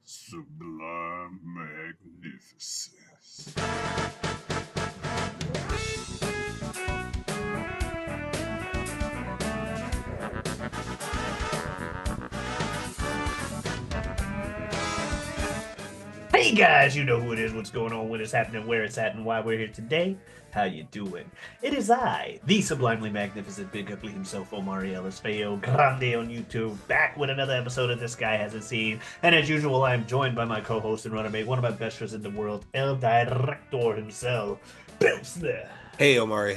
Sublime magnificence. Hey guys, you know who it is, what's going on, what is happening, where it's at, and why we're here today. How you doing? It is I, the sublimely magnificent Big Ugly himself, Omari Ellis Feo Grande on YouTube, back with another episode of This Guy Hasn't Seen. And as usual, I am joined by my co-host and runner mate, one of my best friends in the world, El Director himself, Pilsner. Hey Omari,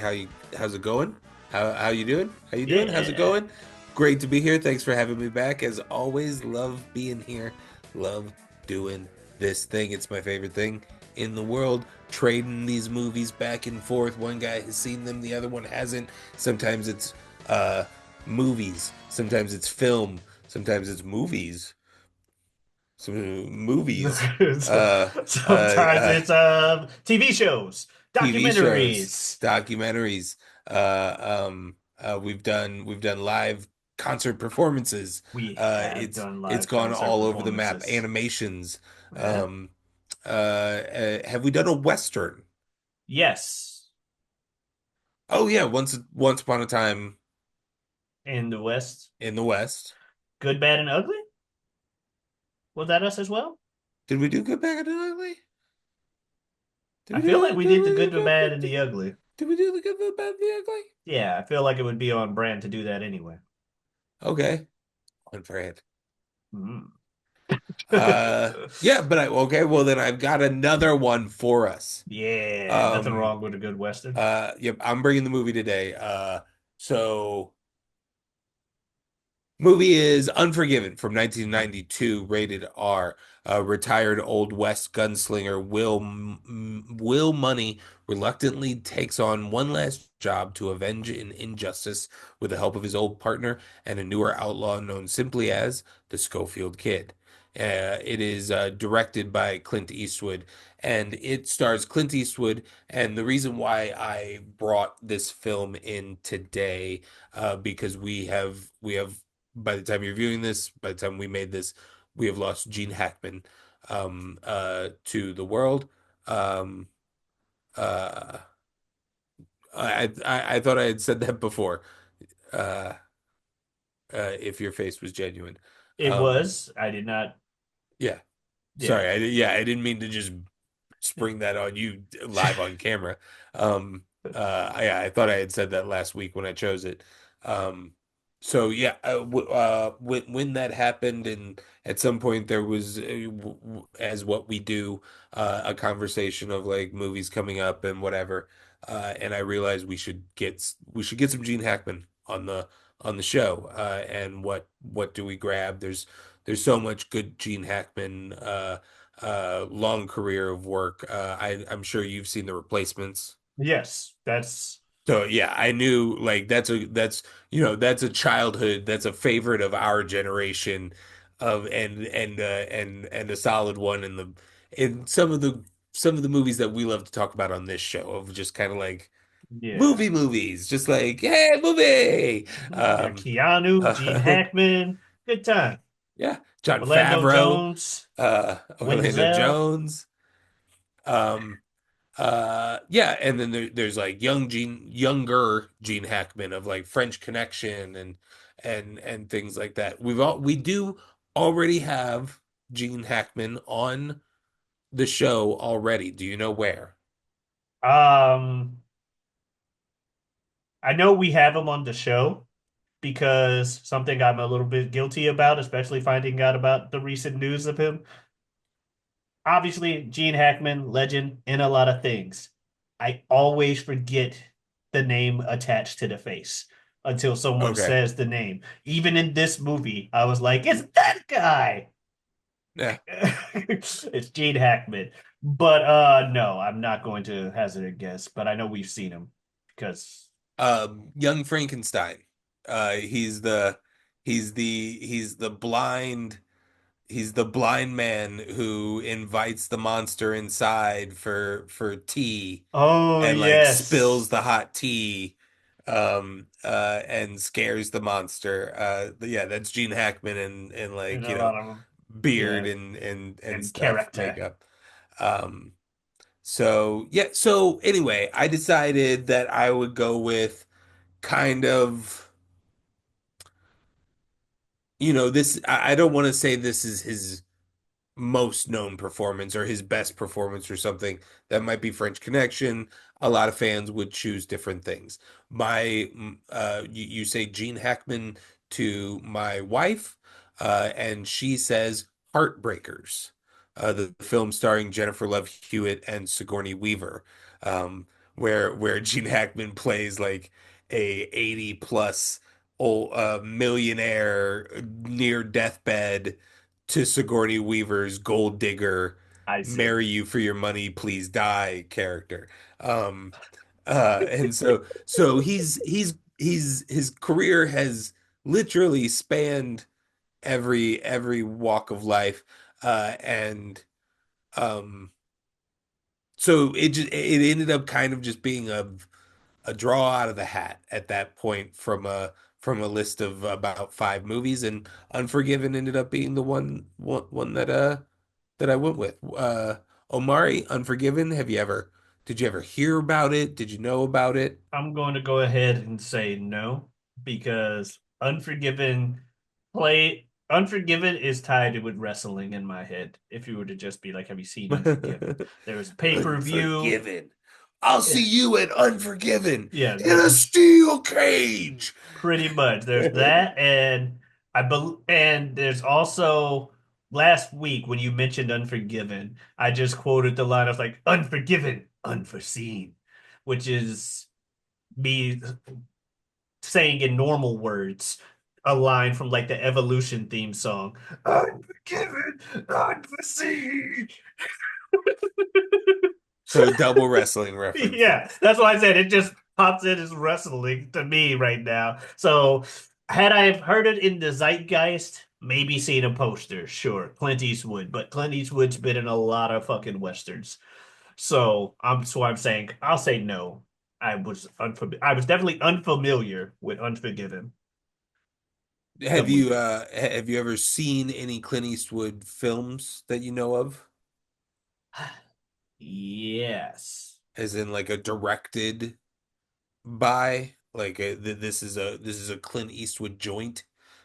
how's it going? How you doing? How you doing? How's it Yeah. going? Great to be here. Thanks for having me back. As always, love being here. Love doing this thing. It's my favorite thing in the world. Trading these movies back and forth. One guy has seen them, the other one hasn't. Sometimes it's uh movies, sometimes it's film, sometimes it's movies. Some movies. Uh uh Sometimes uh it's TV shows, TV shows, documentaries. documentaries. We've done live concert performances. We have It's done it's live gone concert all over the map. performances. Animations. Yeah. Um, have we done a Western? Yes, Oh yeah, once upon a time in the West. in the West. Good, Bad, and Ugly? Was that us as well? Did we do Good, Bad, and Ugly? Did I we feel like do we did did the we, good, the did bad, we, and did, the ugly. did we do the Good, the Bad, the Ugly? Yeah, I feel like it would be on brand to do that anyway. Okay, one for it. Mm. Yeah, but okay, well then I've got another one for us. Yeah, nothing Um, wrong with a good Western. yep, I'm bringing the movie today. So movie is Unforgiven from 1992, rated R. Retired Old West gunslinger Will Money reluctantly takes on one last job to avenge an injustice with the help of his old partner and a newer outlaw known simply as the Schofield Kid. It is directed by Clint Eastwood, and it stars Clint Eastwood. And the reason why I brought this film in today, because we have by the time you're viewing this, by the time we made this, we have lost Gene Hackman to the world. Um, uh, I thought I had said that before. Uh, if your face was genuine. It Um, was. I did not. yeah, Yeah. sorry. I didn't mean to just spring that on you live on camera. I thought I had said that last week when I chose it. Um, so yeah, when that happened, and at some point there was, as what we do, a conversation of like movies coming up and whatever, and I realized we should get some Gene Hackman on the show, and what do we grab? There's so much good Gene Hackman. Long career of work. I'm sure you've seen the replacements. Yes, that's. So yeah, I knew like that's a childhood, that's a favorite of our generation of and a solid one in some of the movies that we love to talk about on this show of just kind of like Yeah. movies, just like hey movie. Yeah, Um Keanu, Gene uh, Hackman. Good time. yeah, John Orlando Favreau, Jones, Orlando Wenzel. Jones. Um yeah, and then there's like younger Gene Hackman of like French Connection and things like that. We do already have Gene Hackman on the show already. Do you know where? Um, I know we have him on the show because something I'm a little bit guilty about, especially finding out about the recent news of him. Obviously, Gene Hackman, legend in a lot of things. I always forget the name attached to the face until someone Okay. says the name. Even in this movie, I was like, it's that guy. Yeah. It's Gene Hackman. But no, I'm not going to hazard a guess, but I know we've seen him because Young Frankenstein. He's the blind. He's the blind man who invites the monster inside for tea oh and like yes. spills the hot tea and scares the monster. Yeah, that's Gene Hackman and In like, a lot of them. beard Yeah, and and stuff, character. makeup. Um, so yeah, so anyway, I decided that I would go with kind of, this, I don't want to say this is his most known performance or his best performance or something. That might be French Connection. A lot of fans would choose different things. You say Gene Hackman to my wife, and she says Heartbreakers, the film starring Jennifer Love Hewitt and Sigourney Weaver, where Gene Hackman plays like a 80 plus old millionaire near deathbed to Sigourney Weaver's gold digger, I see. marry you for your money, please die character. Um, and so his career has literally spanned every walk of life, and um, so it ended up kind of just being a draw out of the hat at that point from a list of about five movies, and Unforgiven ended up being the one that I went with. Omari, Unforgiven, did you ever hear about it? Did you know about it? I'm going to go ahead and say no because Unforgiven is tied with wrestling in my head. If you were to just be like, have you seen Unforgiven? There was a pay-per-view. Unforgiven. I'll see Yeah, you at Unforgiven yeah, in a steel cage. pretty much. There's that, and there's also last week when you mentioned Unforgiven, I just quoted the line of like Unforgiven, unforeseen, which is me saying in normal words a line from like the Evolution theme song. Unforgiven, unforeseen. So double wrestling Yeah, references. that's why I said it just pops in as wrestling to me right now. So had I have heard it in the zeitgeist, maybe seen a poster, sure, Clint Eastwood, but Clint Eastwood's been in a lot of fucking westerns. So I'm saying I'll say no. I was definitely unfamiliar with Unforgiven, the movie. Have you ever seen any Clint Eastwood films that you know of? Yes. As in like a directed by, like this is a Clint Eastwood joint,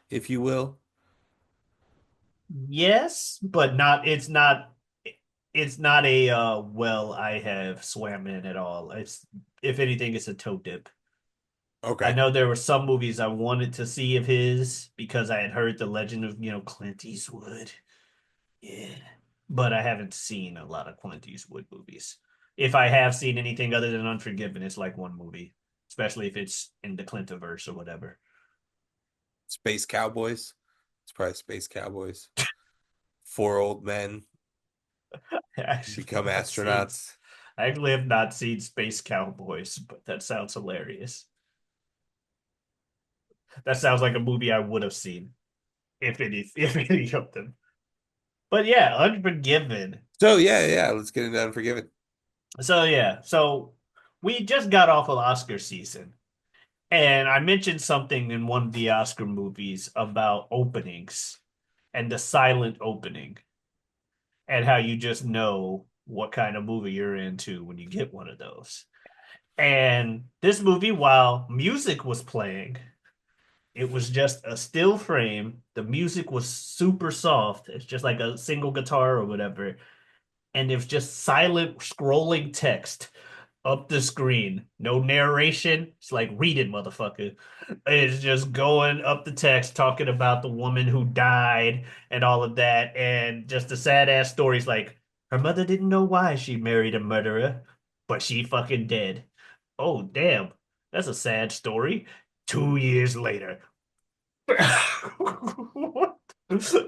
if you will. Yes, but not it's not a well I have swam in at all. It's if anything it's a toe dip. I Okay. know there were some movies I wanted to see of his because I had heard the legend of, Clint Eastwood. Yeah. But I haven't seen a lot of Clint Eastwood movies. If I have seen anything other than Unforgiven, it's like one movie, especially if it's in the Clintiverse or whatever. Space Cowboys. It's probably Space Cowboys. Four old men I actually become have not seen astronauts. I actually have not seen Space Cowboys, but that sounds hilarious. That sounds like a movie I would have seen if any of them. But yeah, Unforgiven. So yeah, let's get into Unforgiven. So we just got off of Oscar season, and I mentioned something in one of the Oscar movies about openings and the silent opening, and how you just know what kind of movie you're into when you get one of those. And this movie, while music was playing, it was just a still frame. The music was super soft. It's just like a single guitar or whatever. And it's just silent scrolling text up the screen. No narration. It's like, read it, motherfucker. It's just going up the text, talking about the woman who died and all of that. And just a sad ass stories like, her mother didn't know why she married a murderer, but she fucking did. Oh, damn. That's a sad story. 2 years later. what?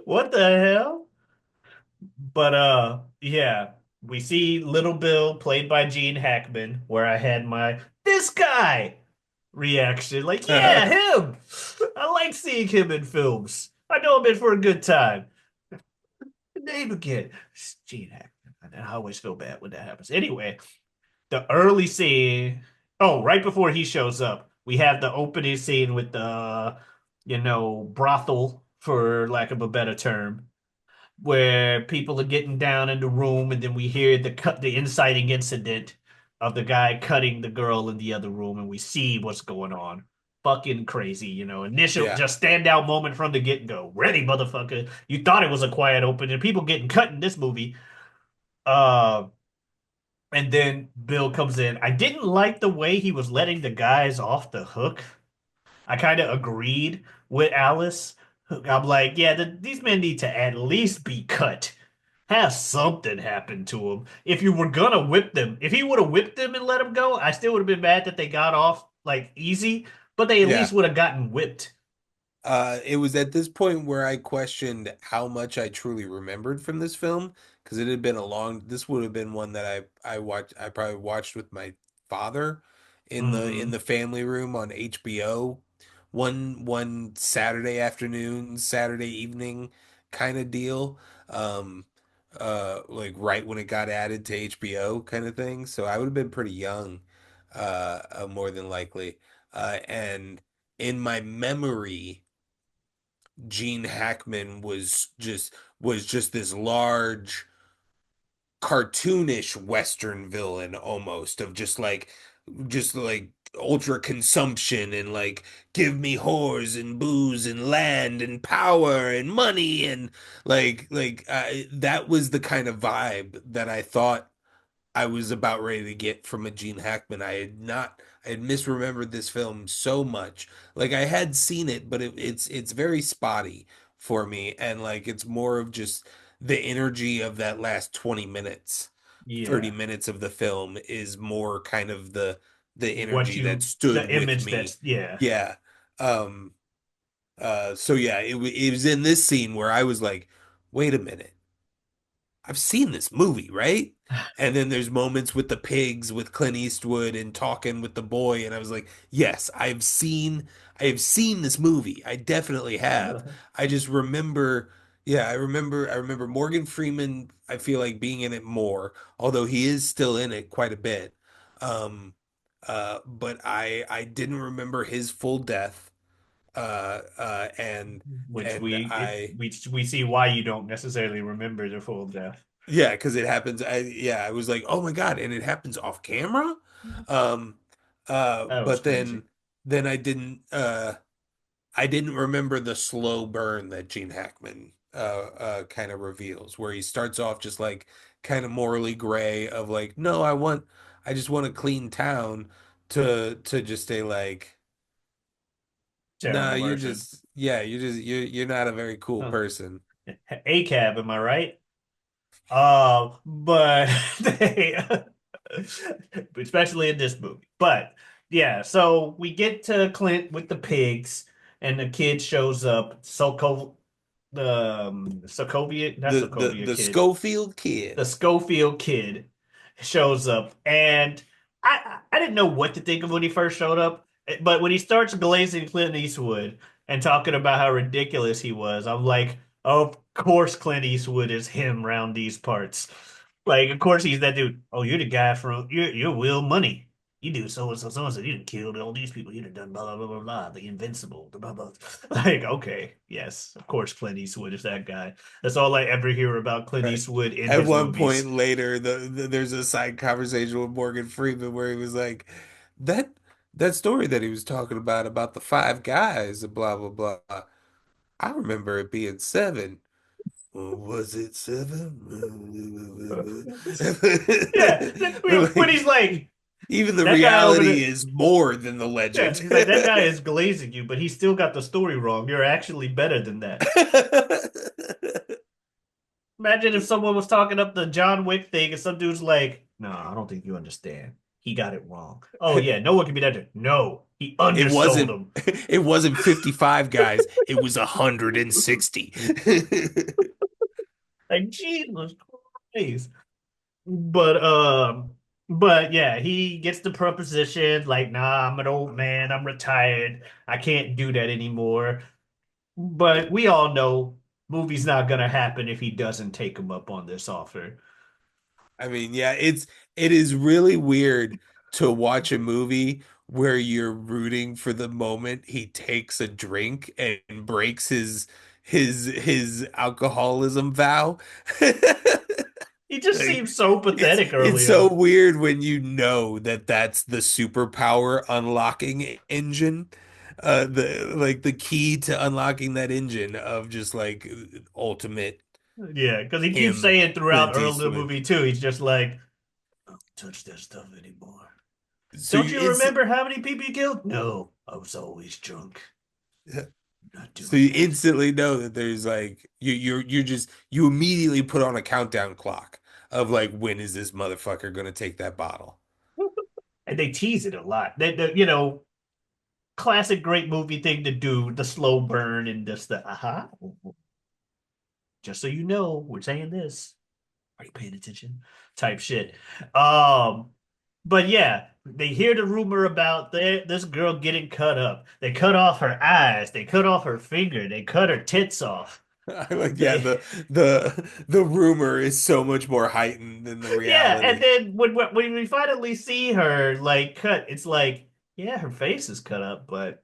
What the hell? But yeah, we see Little Bill played by Gene Hackman, where I had my this guy reaction. Like, yeah, him. I like seeing him in films. I know him in for a good time. The name again. It's Gene Hackman. I always feel bad when that happens. Anyway, the early scene. Oh, right before he shows up, we have the opening scene with the, brothel, for lack of a better term. where people are getting down in the room, and then we hear the inciting incident of the guy cutting the girl in the other room, and we see what's going on. Fucking crazy, Initial Yeah. just standout moment from the get-go. Ready, motherfucker. You thought it was a quiet open, and people getting cut in this movie. Uh, and then Bill comes in. I didn't like the way he was letting the guys off the hook. I kind of agreed with Alice. I'm like, yeah, these men need to at least be cut. Have something happen to them. If you were gonna whip them, if he would have whipped them and let them go, I still would have been mad that they got off like easy, but they at least Yeah. would have gotten whipped. It was at this point where I questioned how much I truly remembered from this film because it had been a long. This would have been one that I watched. I probably watched with my father in Hmm. the family room on HBO one Saturday afternoon, Saturday evening kind of deal. Um, like right when it got added to HBO kind of thing. So I would have been pretty young, more than likely. And in my memory. Gene Hackman was just this large cartoonish Western villain almost of just like ultra consumption and like give me whores and booze and land and power and money and that was the kind of vibe that I thought I was about ready to get from a Gene Hackman. I had misremembered this film so much. Like I had seen it, but it's very spotty for me, and like it's more of just the energy of that last 20 minutes, 30 Yeah. minutes of the film is more kind of the What energy that the stood with image me. that's, yeah. Yeah. Um so yeah, it was in this scene where I was like, wait a minute. I've seen this movie, right? And then there's moments with the pigs with Clint Eastwood and talking with the boy, and I was like, yes, I have seen this movie. I definitely have. I just remember, yeah, I remember Morgan Freeman, I feel like being in it more, although he is still in it quite a bit. Um, but I didn't remember his full death. Which And I we see why you don't necessarily remember the full death. Yeah, because it happens. I was like, oh my God, and it happens off camera. Um, That was but crazy. then I didn't remember the slow burn that Gene Hackman kind of reveals, where he starts off just like kind of morally gray of like, no, I just want a clean town to just stay like, nah, Terrible person. you're not a very cool Huh. person. A cab, am I right? But they, especially in this movie. But yeah, so we get to Clint with the pigs, and the kid shows up. The Sokovia, not Sokovia The kid, Schofield the kid. Schofield kid shows up, and I didn't know what to think of when he first showed up, but when he starts glazing Clint Eastwood and talking about how ridiculous he was, I'm like, of course Clint Eastwood is him round these parts. Like, of course he's that dude. Oh, you're the guy from you're Will Money. You do so and so so and so. You done killed all these people. You done done blah blah blah blah blah. The invincible. The blah blah. Like, okay, yes, of course Clint Eastwood is that guy. That's all I ever hear about Clint Right. Eastwood in At his one movies. point later, there's a side conversation with Morgan Freeman where he was like, that that story that he was talking about the five guys and blah blah blah. I remember it being seven. Well, was it seven? Yeah, when he's Like, like even the that guy over reality there. is more than the Yeah, legend. he's like that guy is glazing you, but he still got the story wrong. You're actually better than that. Imagine if someone was talking up the John Wick thing and some dude's like, "No, I don't think you understand. He got it wrong." Oh yeah, no one can be that dude. No, he It undersold wasn't him. it wasn't 55 guys, it was 160. Like Jesus Christ. But but yeah, he gets the proposition like, nah, I'm an old man, I'm retired, I can't do that anymore. But we all know movie's not gonna happen if he doesn't take him up on this offer. I mean, yeah, it is really weird to watch a movie where you're rooting for the moment he takes a drink and breaks his alcoholism vow. He just Like seems so pathetic it's early so on. weird when you know that that's the superpower unlocking engine. The like the key to unlocking that engine of just like ultimate Yeah, because he keeps him, saying throughout Clint early the Eastwood. movie too, he's just like, don't touch that stuff anymore. So Don't you you it's remember how many people you killed? No, I was always drunk. I'm not so doing you that. instantly know that there's like you're just you immediately put on a countdown clock of like when is this motherfucker gonna take that bottle? And they tease it a lot. Classic great movie thing to do, the slow burn and just the just so you know, we're saying this. Are you paying attention? Type shit. Um, but yeah, they hear the rumor about this girl getting cut up. They cut off her eyes, they cut off her finger, they cut her tits off. I like yeah, They the rumor is so much more heightened than the yeah, and reality. then when we finally see her like cut, it's like, yeah, her face is cut up, but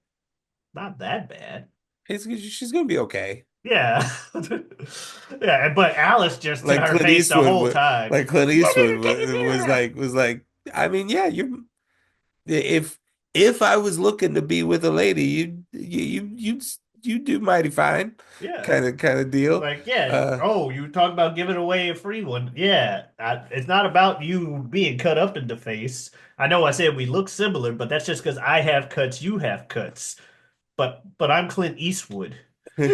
not that bad. She's gonna be okay. Yeah. Yeah, but Alice just to Like her Clint face the Eastwood whole was time. like Clint Can Eastwood you do that? was like I mean yeah if if I was looking to be with a lady you do mighty fine Yeah. kind of deal. Like, yeah. Uh Oh, you talk about giving away a free one. Yeah. It's not about you being cut up in the face. I know I said we look similar, but that's just because I have cuts, you have cuts. But I'm Clint Eastwood. I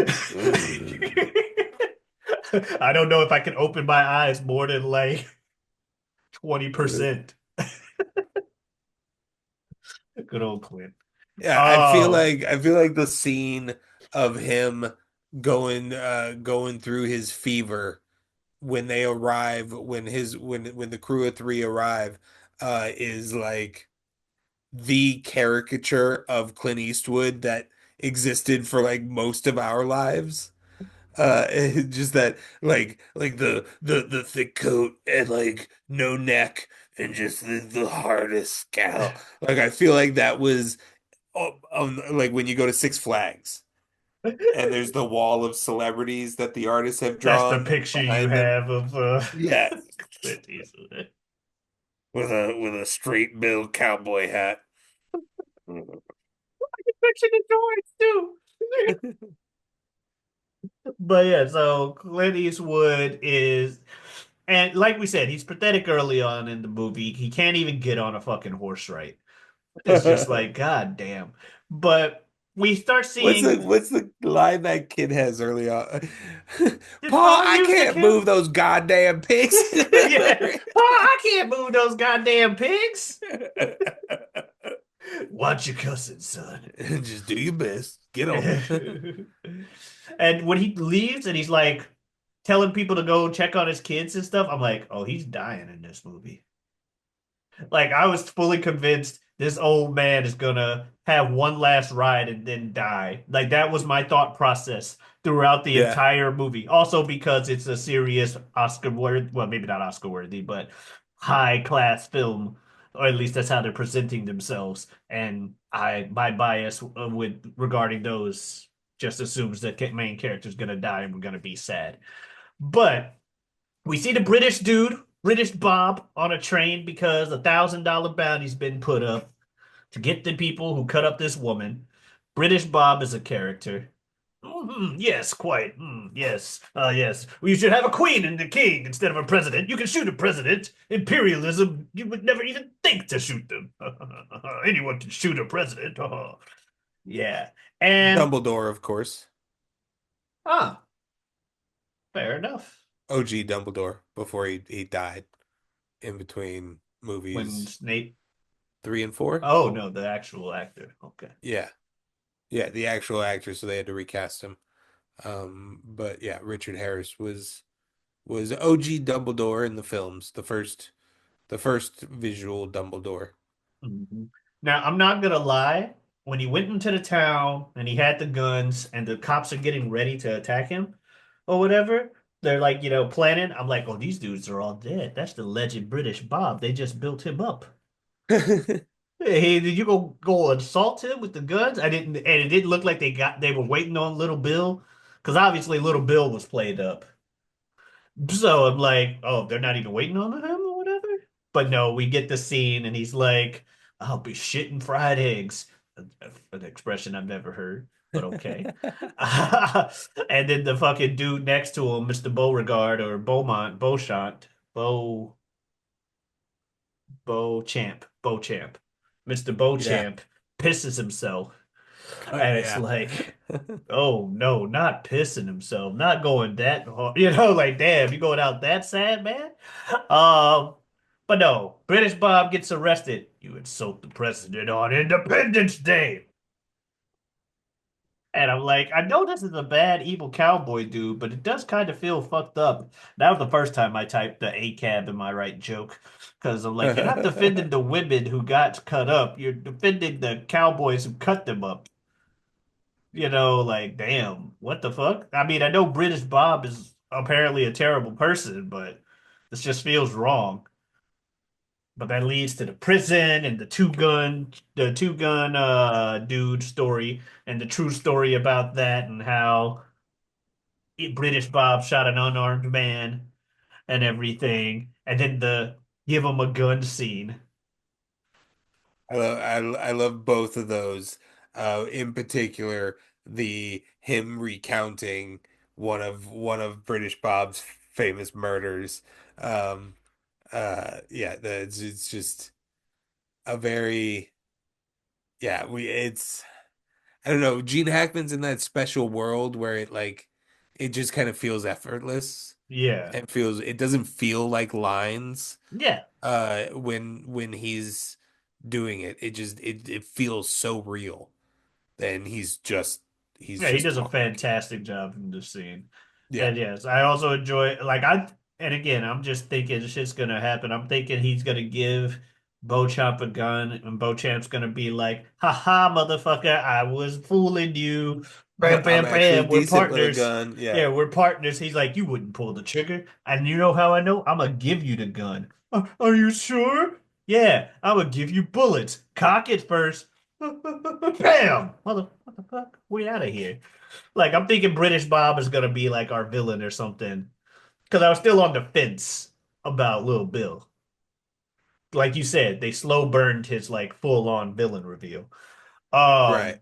don't know if I can open my eyes more than like 20%. Good old Clint. Yeah, Oh, I feel like the scene of him going through his fever when they arrive when the crew of three arrive is like the caricature of Clint Eastwood that existed for like most of our lives. Just that like the thick coat and like no neck and just the hardest scowl. Like I feel like that was like when you go to Six Flags and there's the wall of celebrities that the artists have that's the drawn picture you behind them. have of Yeah, Clint Eastwood. with a straight bill cowboy hat. Picture the joints too. But yeah, so Clint Eastwood is, and like we said, he's pathetic early on in the movie. He can't even get on a fucking horse right. It's just like, God damn. But we start seeing, What's the line that kid has early on? did Paul, Paul I use the can't kill? move those goddamn pigs. Yeah. Paul, I can't move those goddamn pigs. Watch your cussing, son. Just do your best. Get on. And when he leaves and he's like telling people to go check on his kids and stuff, I'm like, oh, he's dying in this movie. Like I was fully convinced this old man is gonna have one last ride and then die. Like that was my thought process throughout the Yeah. entire movie. Also because it's a serious Oscar worthy, well, maybe not Oscar worthy, but high class film, or at least that's how they're presenting themselves. And my bias with regarding those just assumes that main character is gonna die and we're gonna be sad. But we see the British dude, British Bob, on a train because $1,000 bounty's been put up to get the people who cut up this woman. British Bob is a character. Yes, quite. Yes, yes. We should have a queen and a king instead of a president. You can shoot a president. Imperialism, you would never even think to shoot them. Anyone can shoot a president. Yeah. And, Dumbledore, of course. ah, fair enough. OG Dumbledore before he died in between When movies Snape, 3 and 4. oh no, the actual actor. Okay. Yeah. Yeah, the actual actor, so they had to recast him. But yeah, Richard Harris was OG Dumbledore in the films, the first visual Dumbledore. Mhm. Now, I'm not gonna lie. When he went into the town and he had the guns and the cops are getting ready to attack him or whatever, they're like, planning. I'm like, oh, these dudes are all dead. That's the legend British Bob. They just built him up. Hey, did you go assault him with the guns? I didn't, and it didn't look like they were waiting on little Bill. Because obviously Little Bill was played up. So I'm like, oh, they're not even waiting on him or whatever. But no, we get the scene and he's like, I'll be shitting fried eggs. An expression I've never heard, but okay. And then the fucking dude next to him, Mr. Beauregard or Beauchamp, Beau, Beauchamp, Mr. Yeah. Beauchamp pisses himself. Oh, And it's yeah. like, oh no, not pissing himself, not going that hard. Like damn, you going out that sad, man? Um, but no, British Bob gets arrested. You insult the president on Independence Day. And I'm like, I know this is a bad, evil cowboy dude, but it does kind of feel fucked up. That was the first time I typed the ACAB in my right joke. Because I'm like, you're not defending the women who got cut up. You're defending the cowboys who cut them up. Like, damn, what the fuck? I mean, I know British Bob is apparently a terrible person, but this just feels wrong. But that leads to the prison and the two gun dude story and the true story about that and how British Bob shot an unarmed man and everything, and then the give him a gun scene. I love both of those. In particular, the him recounting one of British Bob's famous murders. Um, yeah, it's just a very yeah. We it's I don't know. Gene Hackman's in that special world where it just kind of feels effortless Yeah, and feels it doesn't feel like lines. yeah, When he's doing it, it feels so real. And he's yeah. He just does a talking. fantastic job in this scene. Yeah. And yes, I also enjoy and again, I'm just thinking shit's gonna happen. I'm thinking he's gonna give Beauchamp a gun, and Beauchamp's gonna be like, "Ha ha, motherfucker, I was fooling you." Bam, I'm bam, actually bam. We're decent with a partners. gun. Yeah. Yeah, we're partners. He's like, "You wouldn't pull the trigger, and you know how I know? I'm gonna give you the gun." Are you sure? Yeah, I'm gonna give you bullets. Cock it first. Bam, what the fuck? We out of here. Like I'm thinking British Bob is gonna be like our villain or something. Because I was still on the fence about Lil Bill. Like you said, they slow burned his like full on villain reveal. Right. Um,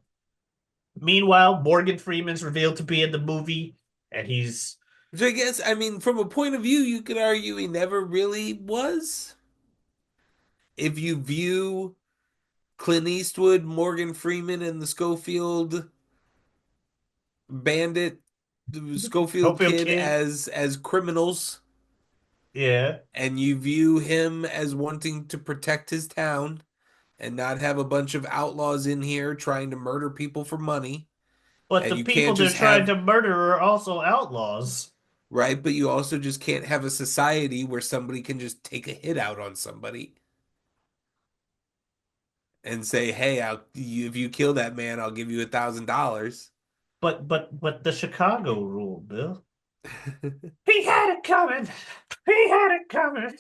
Meanwhile, Morgan Freeman's revealed to be in the movie, and he's Which I guess, I mean, from a point of view, you could argue he never really was. If you view Clint Eastwood, Morgan Freeman, and the Schofield bandit, the Schofield Hopefield kid Kid. as criminals, Yeah. and you view him as wanting to protect his town and not have a bunch of outlaws in here trying to murder people for money, But and the you people can't they're just trying have to murder are also outlaws. right, but you also just can't have a society where somebody can just take a hit out on somebody and say, "Hey, if you kill that man, I'll give you $1,000." But the Chicago rule, Bill. He had it coming. He had it coming.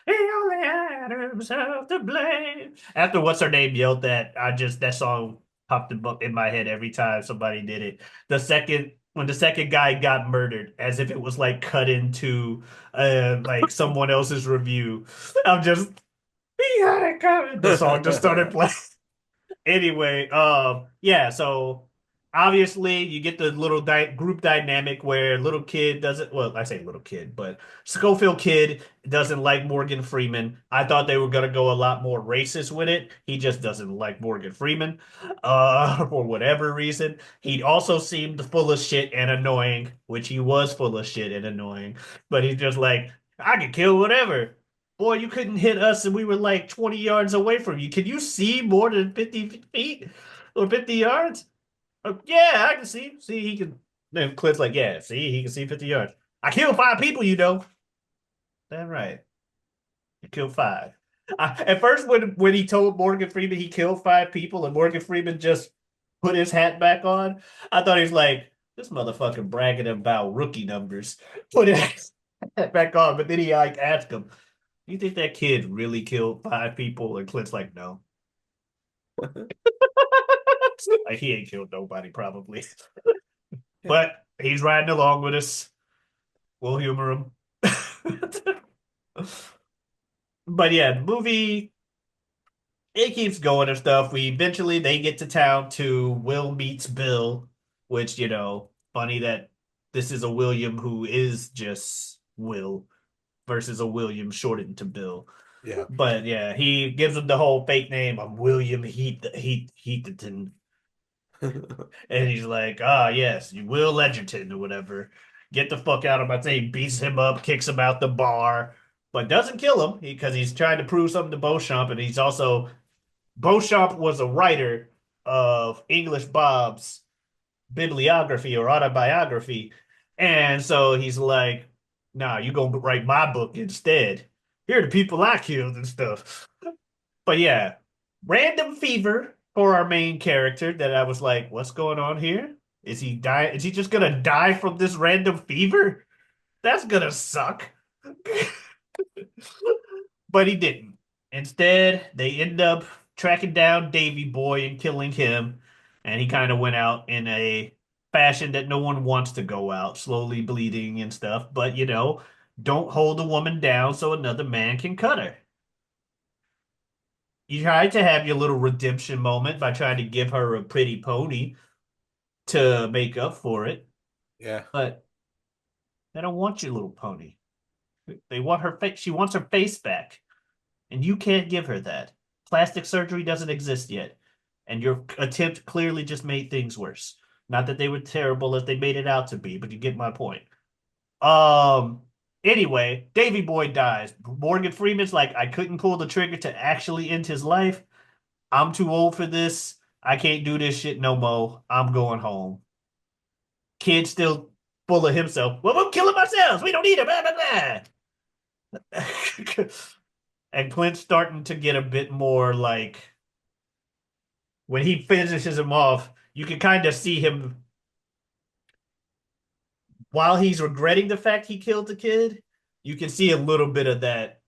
He only had himself to blame. After what's her name yelled that, that song popped in my head every time somebody did it. When the second guy got murdered, as if it was like cut into like someone else's review. I'm just he had it coming. The song just started playing. Anyway, yeah, so obviously you get the little group dynamic where little kid doesn't, well, I say little kid, but Schofield kid doesn't like Morgan Freeman. I thought they were gonna go a lot more racist with it. He just doesn't like Morgan Freeman, for whatever reason. He also seemed full of shit and annoying, which he was full of shit and annoying, but he's just like, I can kill whatever. Boy, you couldn't hit us and we were like 20 yards away from you. Can you see more than 50 feet or 50 yards? Yeah, I can see. See, he can. Then Clint's like, yeah, see, he can see 50 yards. I killed 5 people, you know. Damn right. You killed five. At first, when he told Morgan Freeman he killed 5 people and Morgan Freeman just put his hat back on, I thought he was like, this motherfucker bragging about rookie numbers. Put his hat back on. But then he like asked him, you think that kid really killed 5 people? And Clint's like, no. Like, he ain't killed nobody, probably. But He's riding along with us. We'll humor him. But yeah, the movie it keeps going and stuff. We eventually they get to town to Will meets Bill, which funny that this is a William who is just Will versus a William shortened to Bill. Yeah. But yeah, he gives him the whole fake name. I'm William Heatheton. And he's like, ah, yes, you Will Edgerton or whatever. Get the fuck out of my thing. Beats him up, kicks him out the bar, but doesn't kill him because he's trying to prove something to Beauchamp. And he's also, Beauchamp was a writer of English Bob's bibliography or autobiography. And so he's like, nah, you gonna write my book instead. Here are the people I killed and stuff. But yeah, random fever for our main character that I was like, what's going on here? Is he die? Is he just gonna die from this random fever? That's gonna suck. But he didn't. Instead, they end up tracking down Davy Boy and killing him. And he kind of went out in a fashion that no one wants to go out, slowly bleeding and stuff. But don't hold a woman down so another man can cut her. You tried to have your little redemption moment by trying to give her a pretty pony to make up for it, Yeah. but they don't want your little pony. They want her face. She wants her face back, and you can't give her that. Plastic surgery doesn't exist yet, and your attempt clearly just made things worse. Not that they were terrible as they made it out to be, but you get my point. Um. Anyway, Davy Boy dies. Morgan Freeman's like, I couldn't pull the trigger to actually end his life. I'm too old for this. I can't do this shit no more. I'm going home. Kid still full of himself. Well, we'll kill him ourselves. We don't need him. Blah, blah, blah. And Clint's starting to get a bit more like when he finishes him off, you can kind of see him while he's regretting the fact he killed the kid. You can see a little bit of that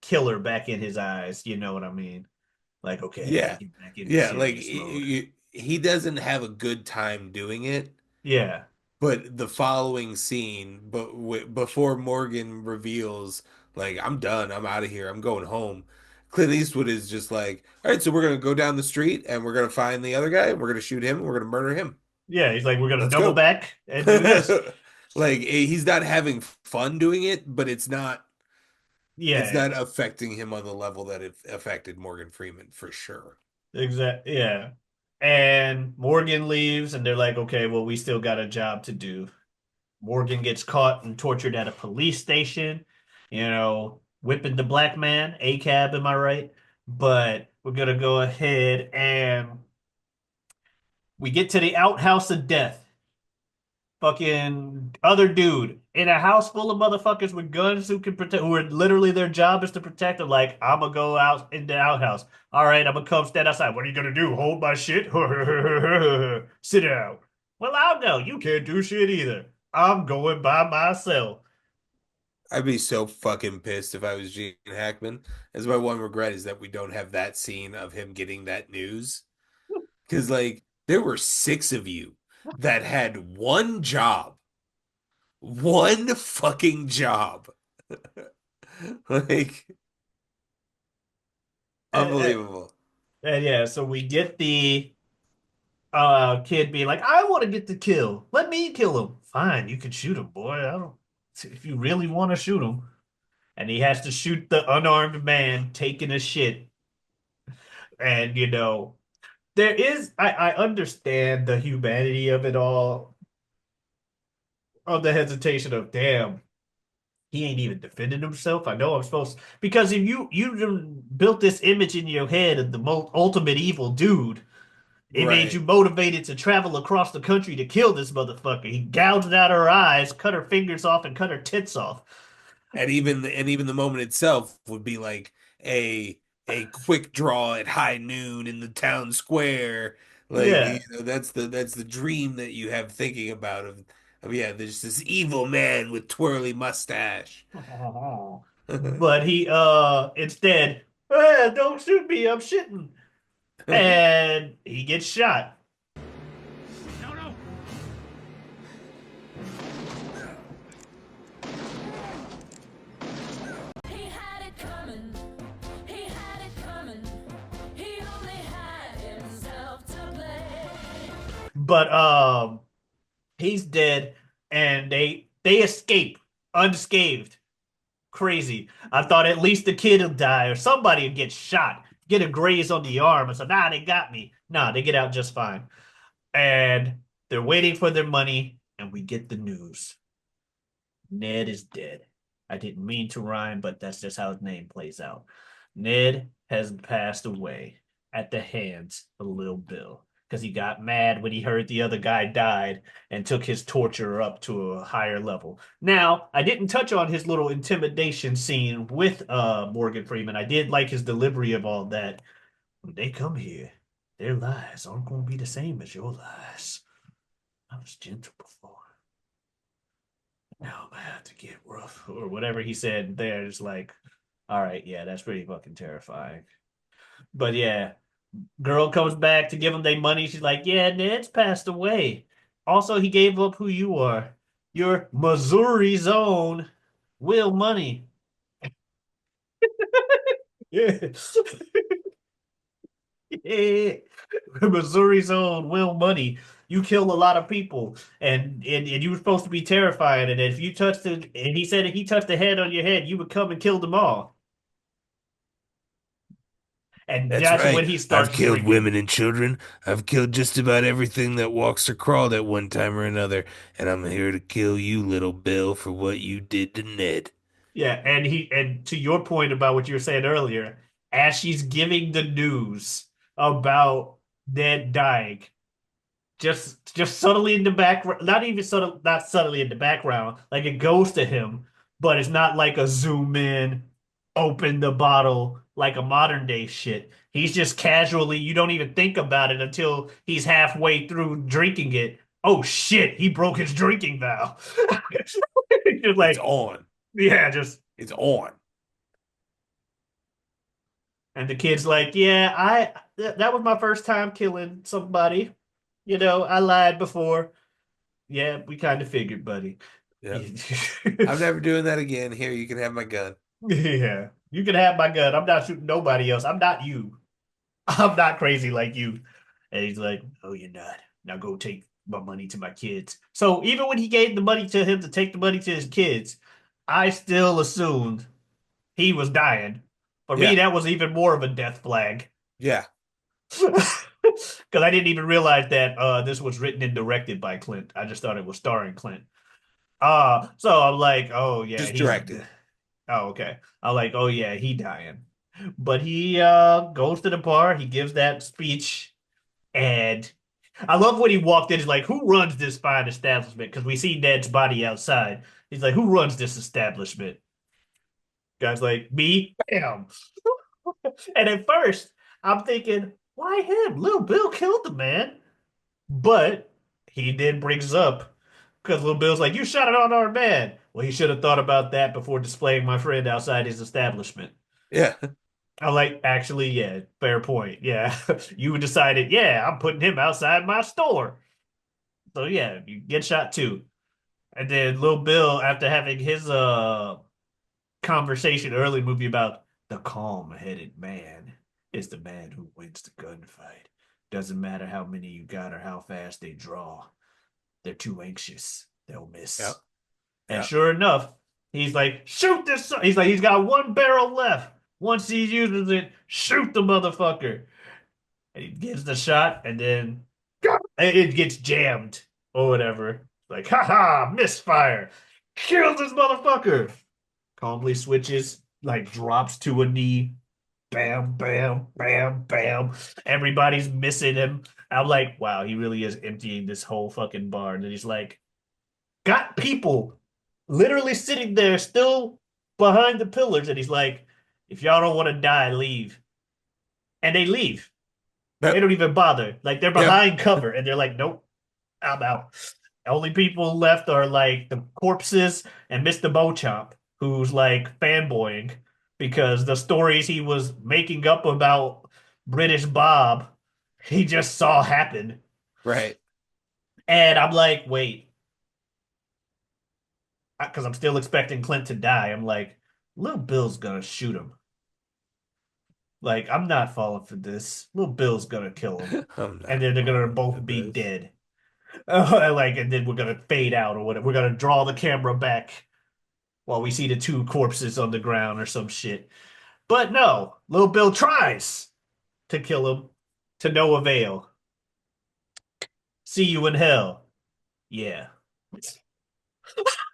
killer back in his eyes. You know what I mean? Like, okay, I got to Yeah. get back into Yeah. Like serious mode. he doesn't have a good time doing it. Yeah. But the following scene, but before Morgan reveals, like, I'm done, I'm out of here, I'm going home. Clint Eastwood is just like, all right, so we're gonna go down the street and we're gonna find the other guy, and we're gonna shoot him, and we're gonna murder him. Yeah. He's like, we're going to Let's double go. back and do this. Like he's not having fun doing it, but it's Yeah. not affecting him on the level that it affected Morgan Freeman for sure. Exactly. Yeah. And Morgan leaves, and they're like, okay, well, we still got a job to do. Morgan gets caught and tortured at a police station, whipping the black man, a cab, am I right? But we're gonna go ahead and we get to the outhouse of death. Fucking other dude in a house full of motherfuckers with guns who can protect, who are literally their job is to protect them. Like, I'm gonna go out in the outhouse. All right, I'm gonna come stand outside. What are you gonna do? Hold my shit? Sit down. Well, I'll go. You can't do shit either. I'm going by myself. I'd be so fucking pissed if I was Gene Hackman. As my one regret is that we don't have that scene of him getting that news. Because, like, there were six of you that had one job, one fucking job. Like, And, and, unbelievable. and yeah, so we get the kid being like, I want to get the kill. Let me kill him. Fine, you can shoot him, boy. I don't if you really want to shoot him. And he has to shoot the unarmed man taking a shit. And there is I understand the humanity of it all, of the hesitation of damn, he ain't even defending himself. I know I'm supposed because if you built this image in your head of the most ultimate evil dude, it made you Right. motivated to travel across the country to kill this motherfucker. He gouged out her eyes, cut her fingers off, and cut her tits off. And even the moment itself would be like a quick draw at high noon in the town square. Like, Yeah. that's the dream that you have thinking about of yeah, there's this evil man with twirly mustache. But he instead, don't shoot me, I'm shitting. And he gets shot. No, no. But he's dead, and they escape unscathed. Crazy. I thought at least the kid will die or somebody will get shot, get a graze on the arm. And so, nah, they got me. Nah, they get out just fine. And they're waiting for their money, and we get the news. Ned is dead. I didn't mean to rhyme, but that's just how his name plays out. Ned has passed away at the hands of Little Bill because he got mad when he heard the other guy died and took his torture up to a higher level. Now, I didn't touch on his little intimidation scene with Morgan Freeman. I did like his delivery of all that. When they come here, their lies aren't going to be the same as your lies. I was gentle before. Now I'm gonna have to get rough or whatever he said there. It's like, all right, yeah, that's pretty fucking terrifying. But yeah, girl comes back to give him their money. She's like, yeah, Ned's passed away. Also, he gave up who you are. You're Missouri's own Will Money. Yeah. Yeah. Missouri's own Will Money. You killed a lot of people, and you were supposed to be terrified. And if you touched it, and he said if he touched the head on your head, you would come and kill them all. And That's that's when right. he I've starts killed drinking. women and children. I've killed just about everything that walks or crawled at one time or another. And I'm here to kill you, little Bill, for what you did to Ned. Yeah, and to your point about what you were saying earlier, as she's giving the news about Ned dying, just subtly in the background, not even subtle, not subtly in the background, like it goes to him, but it's not like a zoom in, open the bottle like a modern day shit. He's just casually, you don't even think about it until he's halfway through drinking it. Oh shit, he broke his drinking vow. Just It's like, on. yeah, just It's on. and the kid's like, yeah, that was my first time killing somebody. You know, I lied before. Yeah, we kind of figured, buddy. Yep. I'm never doing that again. Here, you can have my gun. Yeah, you can have my gun. I'm not shooting nobody else. I'm not you. I'm not crazy like you. And he's like, "Oh, you're not. Now go take my money to my kids." So even when he gave the money to him to take the money to his kids, I still assumed he was dying. For me, Yeah. that was even more of a death flag. Yeah. Because I didn't even realize that this was written and directed by Clint. I just thought it was starring Clint. So I'm like, oh yeah, Just he's directed. oh okay. I'm like, oh yeah, he dying. But he goes to the bar, he gives that speech, and I love when he walked in, he's like, who runs this fine establishment? Because we see Ned's body outside. He's like, who runs this establishment? Guy's like, me, bam. And at first, I'm thinking, why him? Little Bill killed the man. But he then brings up because Little Bill's like, you shot it on our man. Well, he should have thought about that before displaying my friend outside his establishment. Yeah. I'm like, actually, yeah, fair point. Yeah. You decided, yeah, I'm putting him outside my store. So yeah, you get shot too. And then Little Bill, after having his conversation early movie about the calm-headed man is the man who wins the gunfight. Doesn't matter how many you got or how fast they draw. They're too anxious. They'll Yep. miss. And Yep. sure enough, he's like, shoot this. He's like, he's got one barrel left. Once he uses it, shoot the motherfucker. And he gives the shot, and then it gets jammed or whatever. Like, haha, misfire. Kills this motherfucker. Calmly switches, like drops to a knee. Bam, bam, bam, bam. Everybody's missing him. I'm like, wow, he really is emptying this whole fucking bar. And then he's like, got people literally sitting there still behind the pillars. And he's like, if y'all don't want to die, leave. And they leave. They Yep. don't even bother. Like they're Yep. behind cover and they're like, nope, I'm out. Only people left are like the corpses and Mr. Beauchamp, who's like fanboying because the stories he was making up about British Bob, he just saw happen. Right. And I'm like, wait, because I'm still expecting Clint to die. I'm like, Little Bill's gonna shoot him. Like, I'm not falling for this. Little Bill's gonna kill him. I'm And not then they're gonna falling for both be this. dead. Like, and then we're gonna fade out or whatever. We're gonna draw the camera back while we see the two corpses on the ground or some shit. But no, Little Bill tries to kill him to no avail. See you in hell. Yeah.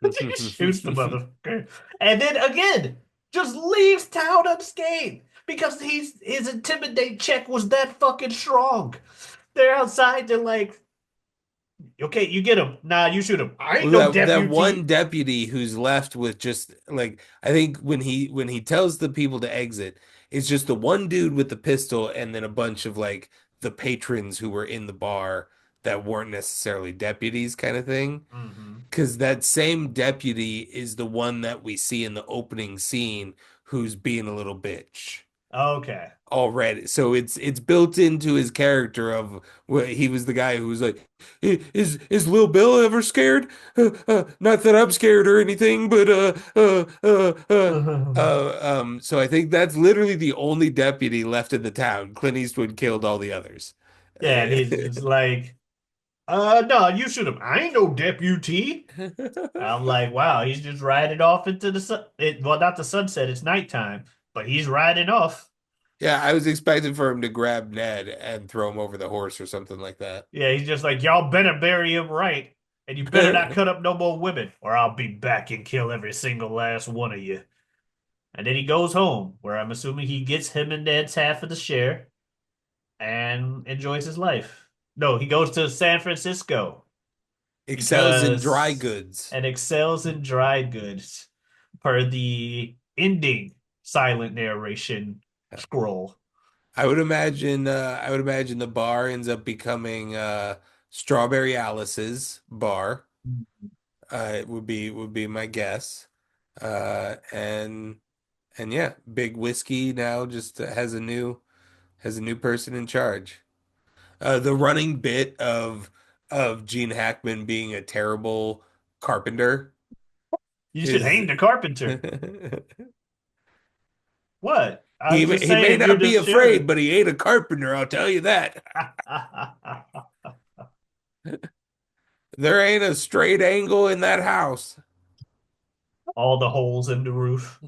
He shoots the motherfucker. And then again, just leaves town unscathed because his intimidate check was that fucking strong. They're outside, they're like, okay, you get him. Nah, you shoot him. I ain't Well, no that one deputy. deputy who's left with just like I think when he tells the people to exit, it's just the one dude with the pistol and then a bunch of like the patrons who were in the bar that weren't necessarily deputies kind of thing. Hmm. Because that same deputy is the one that we see in the opening scene who's being a little bitch Okay. already. So it's built into his character of what he was the guy who was like, is Lil Bill ever scared? Not that I'm scared or anything, but so I think that's literally the only deputy left in the town. Clint Eastwood killed all the others. Yeah, and he's just like, no, you shoot him. I ain't no deputy. I'm like, wow, he's just riding off into the sun. Well, not the sunset, it's nighttime, but he's riding off. Yeah, I was expecting for him to grab Ned and throw him over the horse or something like that. Yeah, he's just like, y'all better bury him right, and you better not cut up no more women, or I'll be back and kill every single last one of you. And then he goes home, where I'm assuming he gets him and Ned's half of the share and enjoys his life. No, he goes to San Francisco Excels in dry because goods. and excels in dry goods per the ending silent narration scroll. I would imagine the bar ends up becoming Strawberry Alice's bar. It would be my guess. And yeah, Big Whiskey now just has a new person in charge. The running bit of Gene Hackman being a terrible carpenter You should is hang the carpenter. What? I'm just he may saying, you're not be just afraid, shooting. but he ain't a carpenter, I'll tell you that. There ain't a straight angle in that house. All the holes in the roof.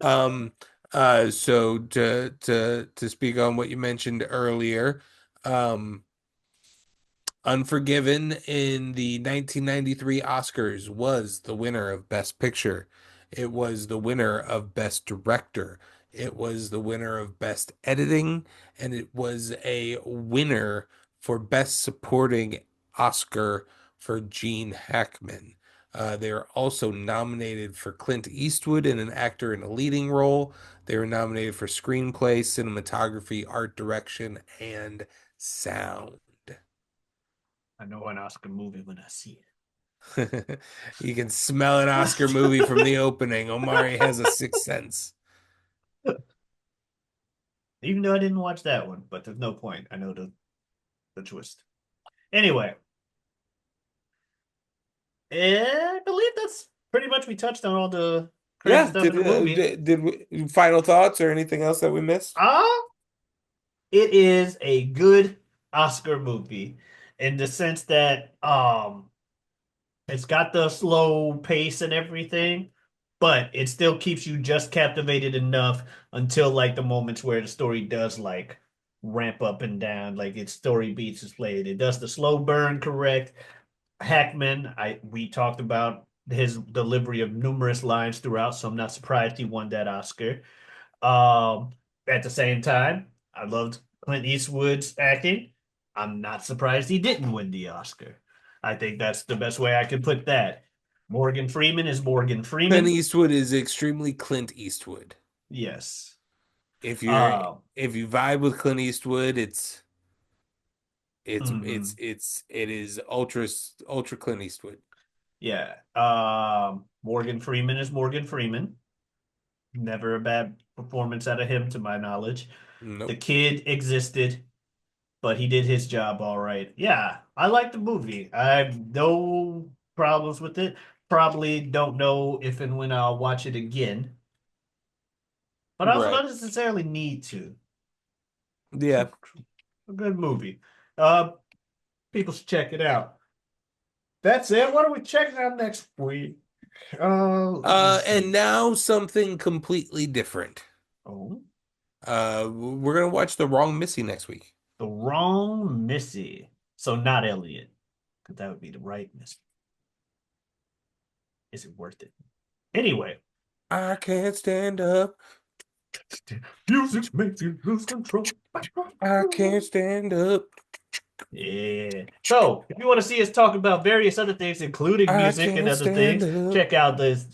Um, so to speak on what you mentioned earlier, um, Unforgiven in the 1993 Oscars was the winner of Best Picture. It was the winner of Best Director. It was the winner of Best Editing, and it was a winner for Best Supporting Oscar for Gene Hackman. They were also nominated for Clint Eastwood in an actor in a leading role. They were nominated for screenplay, cinematography, art direction, and sound. I know an Oscar movie when I see You can smell an Oscar movie from it. the opening. Omari has a sixth sense. Even though I didn't watch that one, but there's no point. I know the twist. Anyway, I believe that's pretty much we touched on all the crazy Yeah, stuff in the movie. did we final thoughts or anything else that we missed? Ah, it is a good Oscar movie in the sense that it's got the slow pace and everything, but it still keeps you just captivated enough until like the moments where the story does like ramp up and down, like its story beats is played. It does the slow burn correct. Hackman, I we talked about his delivery of numerous lines throughout, so I'm not surprised he won that Oscar. Um, at the same time, I loved Clint Eastwood's acting. I'm not surprised he didn't win the Oscar. I think that's the best way I could put that. Morgan Freeman is Morgan Clint Freeman. Eastwood is extremely Clint Eastwood. Yes. If you're Uh, if you vibe with Clint Eastwood, mhm. it is ultra Clint Eastwood. Yeah. Morgan Freeman is Morgan Freeman. Never a bad performance out of him, to my knowledge. The Nope. kid existed, but he did his job all right. Yeah, I like the movie. I have no problems with it. Probably don't know if and when I'll watch it again, but I also Right. don't necessarily need to. It's Yeah. a good movie. Uh, People should check it out. That's it. What are we checking out next week? And now something completely different. Oh, We're gonna watch The Wrong Missy next week. the wrong Missy. So not Elliot, because that would be the right Missy. Is it worth it? Anyway, I can't stand up. music makes you lose control. I can't stand up. Yeah. So, if you want to see us talk about various other things, including I music and can't other stand things, up. check out this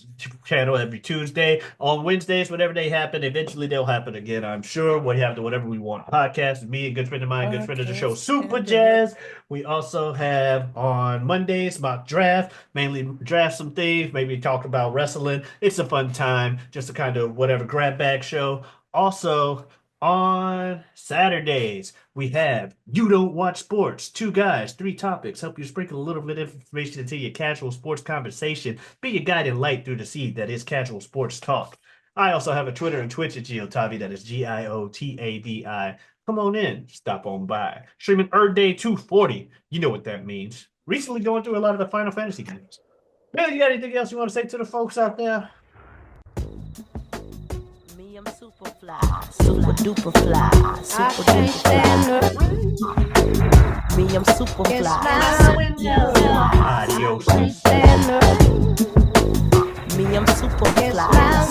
channel every Tuesday. On Wednesdays, whenever they happen, eventually they'll happen again, I'm sure. We have the Whatever We Want podcast. Me, a good friend of mine, good I friend of the can't show, Super stand up. Jazz. We also have on Mondays mock draft, mainly draft some things, maybe talk about wrestling. It's a fun time, just a kind of whatever grab bag show. Also, on Saturdays, we have You Don't Watch Sports. Two guys, three topics. Help you sprinkle a little bit of information into your casual sports conversation. Be your guiding light through the seed that is casual sports talk. I also have a Twitter and Twitch at Giotavi. That is Giotavi. Come on in. Stop on by. Streaming Earth Day 240. You know what that means. Recently going through a lot of the Final Fantasy games. Bill, you got anything else you want to say to the folks out there? Me, I'm super fly, super duper fly, super duper fly. Me, I'm super fly. Adios. Me, I'm super fly.